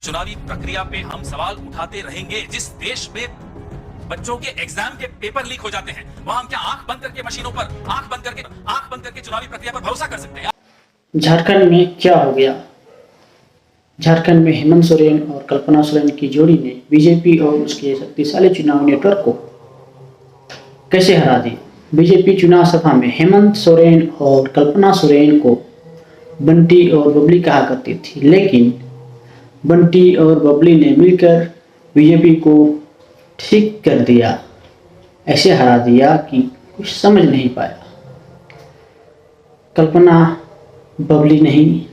चुनावी प्रक्रिया पे हम सवाल उठाते रहेंगे। जिस देश में बच्चों के एग्जाम के पेपर लीक हो जाते हैं, वहां हम क्या आंख बंद करके मशीनों पर आंख बंद करके चुनावी प्रक्रिया पर भरोसा कर सकते हैं? झारखंड में क्या हो गया? झारखंड में हेमंत सोरेन और कल्पना सोरेन की जोड़ी ने बीजेपी और उसके शक्तिशाली चुनाव नेटवर्क को कैसे हरा दिया? बीजेपी चुनाव सभा में हेमंत सोरेन और कल्पना सोरेन को बंटी और बबली कहा करती थी, लेकिन बंटी और बबली ने मिलकर बीजेपी को ठीक कर दिया, ऐसे हरा दिया कि कुछ समझ नहीं पाया। कल्पना बबली नहीं,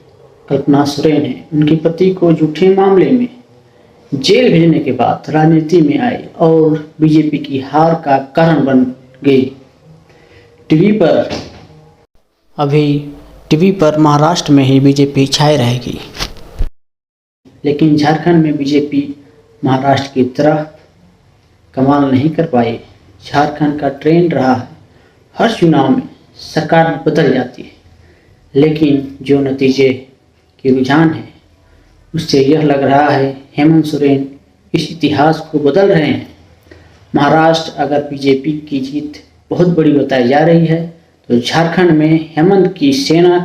कल्पना सोरेन है। उनके पति को झूठे मामले में जेल भेजने के बाद राजनीति में आई और बीजेपी की हार का कारण बन गई। टीवी पर महाराष्ट्र में ही बीजेपी छाई रहेगी, लेकिन झारखंड में बीजेपी महाराष्ट्र की तरह कमाल नहीं कर पाई। झारखंड का ट्रेंड रहा है, हर चुनाव में सरकार बदल जाती है, लेकिन जो नतीजे के रुझान है उससे यह लग रहा है हेमंत सोरेन इस इतिहास को बदल रहे हैं। महाराष्ट्र अगर बीजेपी की जीत बहुत बड़ी बताई जा रही है, तो झारखंड में हेमंत की सेना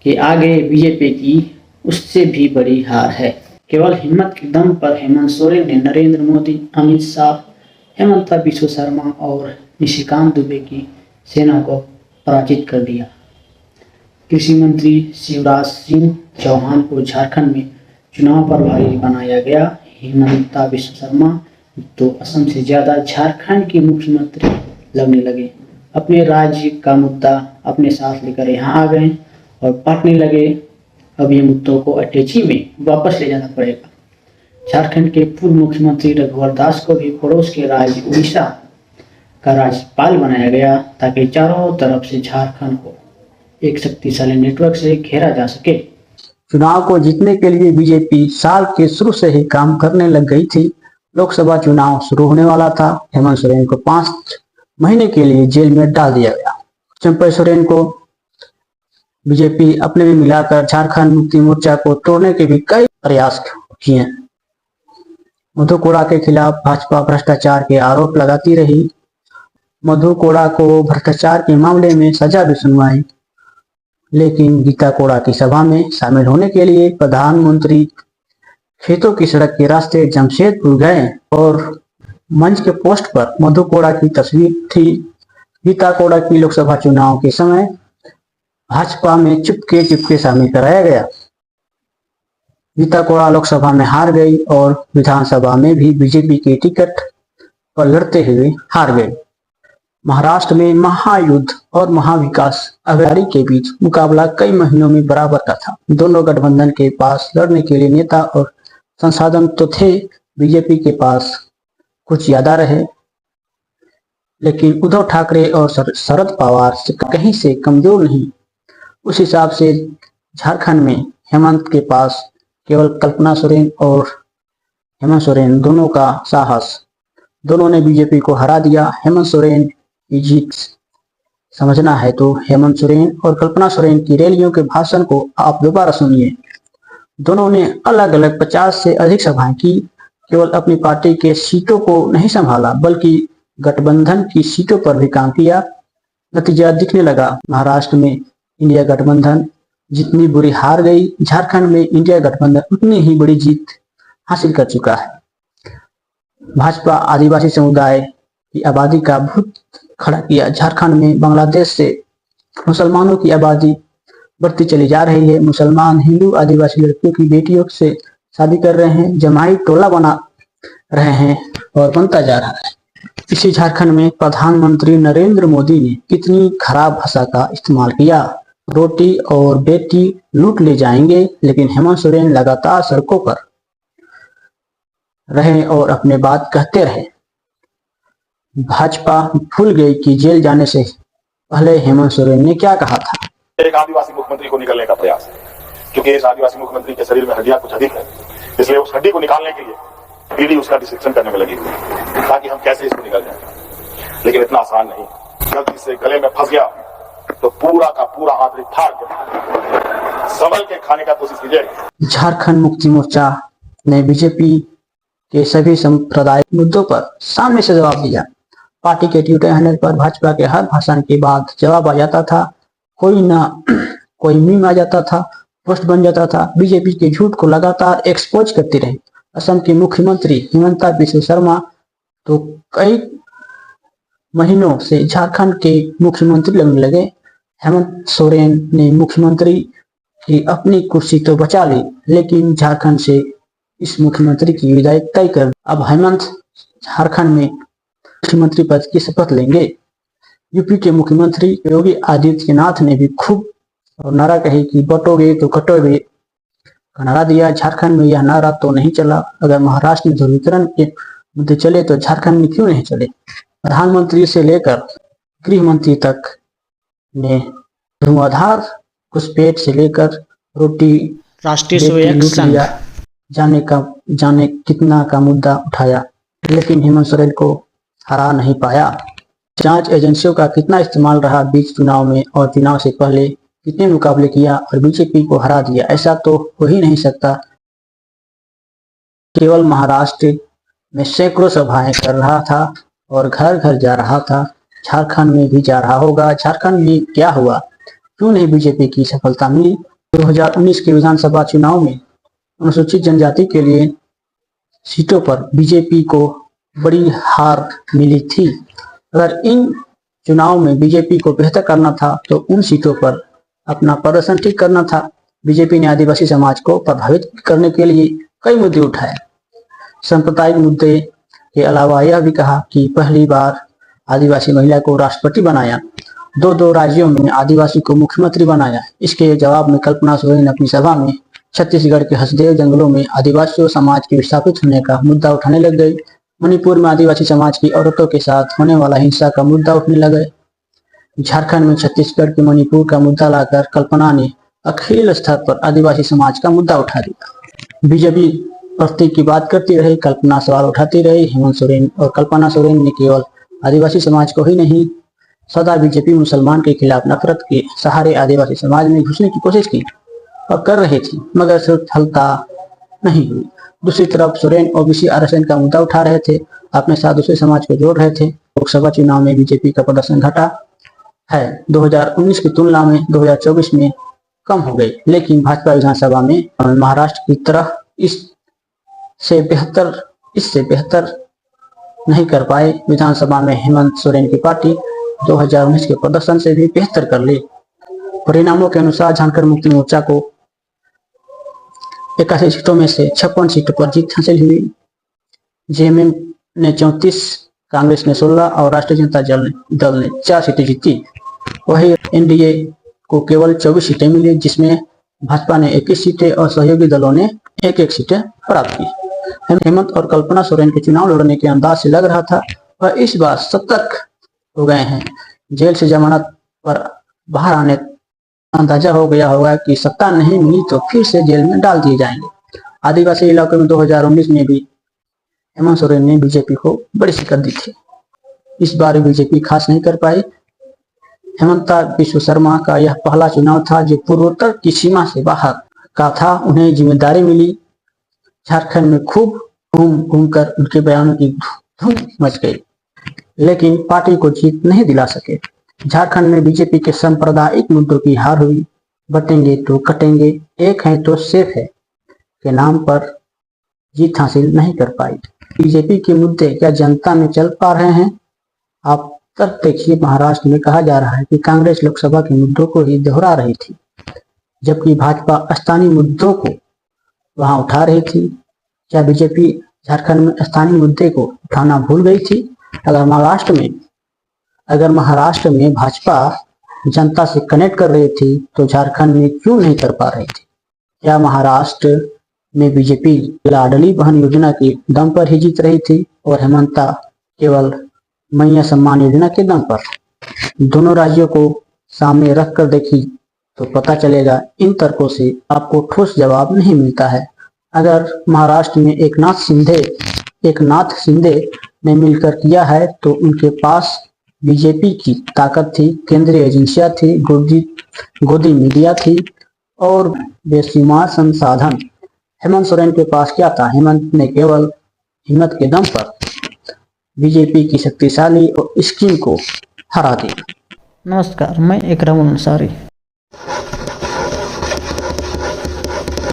के आगे बीजेपी की उससे भी बड़ी हार है। केवल हिम्मत के दम पर हेमंत सोरेन ने नरेंद्र मोदी, अमित शाह, हेमंता बिस्वा शर्मा और निशिकांत दुबे की सेना को पराजित कर दिया। कृषि मंत्री शिवराज सिंह चौहान को झारखंड में चुनाव प्रभारी बनाया गया। हेमंता बिस्वा शर्मा तो असम से ज्यादा झारखंड के मुख्यमंत्री लगने लगे। अपने राज्य का मुद्दा अपने साथ लेकर यहाँ आ गए और बांटने लगे। अब ये मुद्दों को अटैची में वापस ले जाना पड़ेगा। झारखंड के पूर्व मुख्यमंत्री रघुवर दास को भी पड़ोस के राज्य उड़ीसा का राज्यपाल बनाया गया, ताकि चारों तरफ से झारखंड को एक शक्तिशाली नेटवर्क से घेरा जा सके। चुनाव को जीतने के लिए बीजेपी साल के शुरू से ही काम करने लग गई थी। लोकसभा चुनाव शुरू होने वाला था। हेमंत सोरेन को 5 महीने के लिए जेल में डाल दिया गया। चंपई सोरेन को बीजेपी अपने में मिलाकर झारखंड मुक्ति मोर्चा को तोड़ने के भी कई प्रयास किए। मधु कोड़ा के खिलाफ भाजपा भ्रष्टाचार के आरोप लगाती रही। मधु कोड़ा को भ्रष्टाचार के मामले में सजा भी सुनवाई, लेकिन गीता कोड़ा की सभा में शामिल होने के लिए प्रधानमंत्री खेतों की सड़क के रास्ते जमशेदपुर गए और मंच के पोस्ट पर मधु कोड़ा की तस्वीर थी। गीता कोड़ा की लोकसभा चुनाव के समय भाजपा में चुपके शामिल कराया गया। गीता कोड़ा लोकसभा में हार गई और विधानसभा में भी बीजेपी के टिकट पर लड़ते हुए हार गई। महाराष्ट्र में महायुद्ध और महाविकास अघाड़ी के बीच मुकाबला कई महीनों में बराबर का था। दोनों गठबंधन के पास लड़ने के लिए नेता और संसाधन तो थे, बीजेपी के पास कुछ ज्यादा रहे, लेकिन उद्धव ठाकरे और शरद पवार से कहीं से कमजोर नहीं। उस हिसाब से झारखंड में हेमंत के पास केवल कल्पना सोरेन और हेमंत सोरेन दोनों का साहस, दोनों ने बीजेपी को हरा दिया। हेमंत सोरेन की जीत समझना है तो हेमंत सोरेन और कल्पना सोरेन की रैलियों के भाषण को आप दोबारा सुनिए। दोनों ने अलग अलग 50 से अधिक सभाएं की। केवल अपनी पार्टी के सीटों को नहीं संभाला, बल्कि गठबंधन की सीटों पर भी काम किया। नतीजा दिखने लगा। महाराष्ट्र में इंडिया गठबंधन जितनी बुरी हार गई, झारखंड में इंडिया गठबंधन उतनी ही बड़ी जीत हासिल कर चुका है। भाजपा आदिवासी समुदाय की आबादी का भूत खड़ा किया। झारखंड में बांग्लादेश से मुसलमानों की आबादी बढ़ती चली जा रही है। मुसलमान हिंदू आदिवासी लड़कियों की बेटियों से शादी कर रहे हैं, जमाई टोला बना रहे हैं और बनता जा रहा है। इसी झारखंड में प्रधानमंत्री नरेंद्र मोदी ने कितनी खराब भाषा का इस्तेमाल किया। रोटी और बेटी लूट ले जाएंगे, लेकिन हेमंत सोरेन लगातार सड़कों पर रहे और अपने बात कहते रहे। भाजपा भूल गई कि जेल जाने से पहले हेमंत सोरेन ने क्या कहा था। एक आदिवासी मुख्यमंत्री को निकलने का प्रयास है, क्योंकि इस आदिवासी मुख्यमंत्री के शरीर में हड्डियां कुछ अधिक है, इसलिए उस हड्डी को निकालने के लिए ईडी उसका डिस्क्रिप्शन करने में लगी हुई है, ताकि हम कैसे इसको निकल जाए। लेकिन इतना आसान नहीं, गलती से गले में फंस गया तो पूरा का पूरा आंतरिक फाड़ के संभल के खाने का कोशिश कीजिए। झारखंड मुक्ति मोर्चा ने बीजेपी के सभी सांप्रदायिक मुद्दों पर सामने से जवाब दिया। पार्टी के ट्विटर हैंडल पर भाजपा के हर भाषण के बाद जवाब आ जाता था, कोई मीम आ जाता था, पोस्ट बन जाता था। बीजेपी के झूठ को लगातार एक्सपोज करती रही। असम के मुख्यमंत्री हिमंता बिस्वा शर्मा तो कई महीनों से झारखंड के मुख्यमंत्री लगने लगे। हेमंत सोरेन ने मुख्यमंत्री की अपनी कुर्सी तो बचा ली, लेकिन झारखंड से इस मुख्यमंत्री की विदाई तय कर। अब हेमंत झारखंड में मुख्यमंत्री पद की शपथ लेंगे। यूपी के मुख्यमंत्री योगी आदित्यनाथ ने भी खूब नारा कही कि बटोगे तो कटोगे का नारा दिया। झारखंड में यह नारा तो नहीं चला। अगर महाराष्ट्र में ध्रुवीकरण के मुद्दे चले तो झारखंड में क्यों नहीं चले। प्रधानमंत्री से लेकर गृह मंत्री तक ने धुआंधार घुसपैठ से लेकर रोटी राष्ट्रीय स्वयं संघ जाने कितना का मुद्दा उठाया, लेकिन हेमंत सोरेन को हरा नहीं पाया। जांच एजेंसियों का कितना इस्तेमाल रहा बीच चुनाव में, और चुनाव से पहले कितने मुकाबले किया और बीजेपी को हरा दिया। ऐसा तो हो ही नहीं सकता। केवल महाराष्ट्र में सैकड़ों सभाएं कर रहा था और घर घर जा रहा था। झारखंड में भी जा रहा होगा। झारखंड में क्या हुआ, क्यों नहीं बीजेपी की सफलता मिली। 2019 के विधानसभा चुनाव में अनुसूचित जनजाति के लिए सीटों पर बीजेपी को बड़ी हार मिली थी। अगर इन चुनाव में बीजेपी को बेहतर करना था तो उन सीटों पर अपना प्रदर्शन ठीक करना था। बीजेपी ने आदिवासी समाज को प्रभावित करने के लिए कई मुद्दे उठाए। सांप्रदायिक मुद्दे के अलावा यह भी कहा कि पहली बार आदिवासी महिला को राष्ट्रपति बनाया, दो राज्यों में आदिवासी को मुख्यमंत्री बनाया। इसके जवाब में कल्पना सोरेन अपनी सभा में छत्तीसगढ़ के हसदेव जंगलों में आदिवासी समाज के विस्थापित होने का मुद्दा उठाने लग गई। मणिपुर में आदिवासी समाज की औरतों के साथ होने वाला हिंसा का मुद्दा उठने लगे। झारखंड में छत्तीसगढ़ के मणिपुर का मुद्दा लाकर कल्पना ने अखिल स्तर पर आदिवासी समाज का मुद्दा उठा दिया। बीजेपी प्रतीक की बात करती रही, कल्पना सवाल उठाती रही। हेमंत सोरेन और कल्पना सोरेन ने केवल आदिवासी समाज को ही नहीं, सदा बीजेपी मुसलमान के खिलाफ नफरत के सहारे आदिवासी समाज में घुसने की कोशिश की और कर रही थी, मगर सफलता नहीं हुई। दूसरी तरफ सोरेन ओबीसी आरक्षण का मुद्दा उठा रहे थे, अपने साथ दूसरे समाज को जोड़ रहे थे। लोकसभा चुनाव में बीजेपी का प्रदर्शन घटा है, 2019 की तुलना में 2024 में कम हो गई, लेकिन भाजपा विधानसभा में महाराष्ट्र की तरह इससे बेहतर नहीं कर पाए। विधानसभा में हेमंत सोरेन की पार्टी 2019 के प्रदर्शन से भी बेहतर कर ली। परिणामों के अनुसार झारखंड मुक्ति मोर्चा को 81 सीटों में से 56 सीटों पर जीत हासिल हुई। जेएमएम ने 34, कांग्रेस ने 16 और राष्ट्रीय जनता दल ने 4 सीटें जीती। वही एनडीए को केवल 24 सीटें मिली, जिसमें भाजपा ने 21 सीटें और सहयोगी दलों ने 1-1 सीटें प्राप्त की। हेमंत और कल्पना सोरेन के चुनाव लड़ने के अंदाज से लग रहा था वह इस बार सतर्क हो गए हैं। जेल से जमानत पर बाहर आने अंदाजा हो गया होगा कि सत्ता नहीं मिली तो फिर से जेल में डाल दिए जाएंगे। आदिवासी इलाकों में 2019 में भी हेमंत सोरेन ने बीजेपी को बड़ी शिकस्त दी थी। इस बार बीजेपी खास नहीं कर पाई। हेमंता बिस्वा शर्मा का यह पहला चुनाव था जो पूर्वोत्तर की सीमा से बाहर का था। उन्हें जिम्मेदारी मिली। झारखंड में खूब घूमकर उनके बयानों की धूम मच गई, लेकिन पार्टी को जीत नहीं दिला सके। झारखंड में बीजेपी के सांप्रदायिक मुद्दों की हार हुई। बटेंगे तो कटेंगे, एक है तो सेफ है के नाम पर जीत हासिल नहीं कर पाई। बीजेपी के मुद्दे क्या जनता में चल पा रहे हैं? आप तक देखिए, महाराष्ट्र में कहा जा रहा है कि कांग्रेस लोकसभा के मुद्दों को ही दोहरा रही थी, जबकि भाजपा स्थानीय मुद्दों को वहां उठा रही थी। क्या बीजेपी झारखंड में स्थानीय मुद्दे को उठाना भूल गई थी? अगर महाराष्ट्र में भाजपा जनता से कनेक्ट कर रही थी तो झारखंड में क्यों नहीं कर पा रही थी? क्या महाराष्ट्र में बीजेपी लाडली बहन योजना के दम पर ही जीत रही थी और हेमंता केवल मैया सम्मान योजना के दम पर? दोनों राज्यों को सामने रख कर देखी तो पता चलेगा। इन तर्कों से आपको ठोस जवाब नहीं मिलता है। अगर महाराष्ट्र में एकनाथ शिंदे ने मिलकर किया है तो उनके पास बीजेपी की ताकत थी, केंद्रीय एजेंसियां थी, गोदी मीडिया थी और बेशुमार संसाधन। हेमंत सोरेन के पास क्या था? हेमंत ने केवल हिम्मत के दम पर बीजेपी की शक्तिशाली स्कीम को हरा दिया। नमस्कार, मैं इकराम अंसारी।